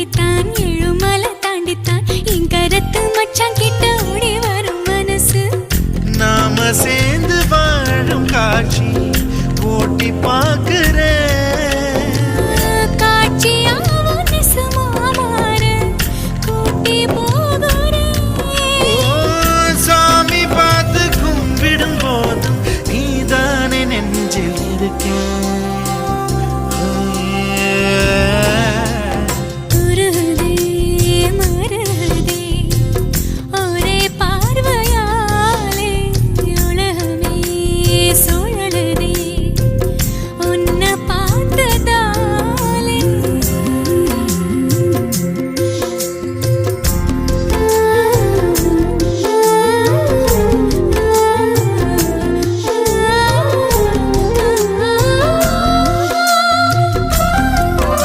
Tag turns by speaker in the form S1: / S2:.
S1: தாண்டித்தான் எழுமலை தாண்டித்தான் என் கரத்து மச்சான் கிட்ட ஓடி வரும் மனசு
S2: நாம சேர்ந்து வாழும் காட்சி போட்டி பார்க்கிறேன்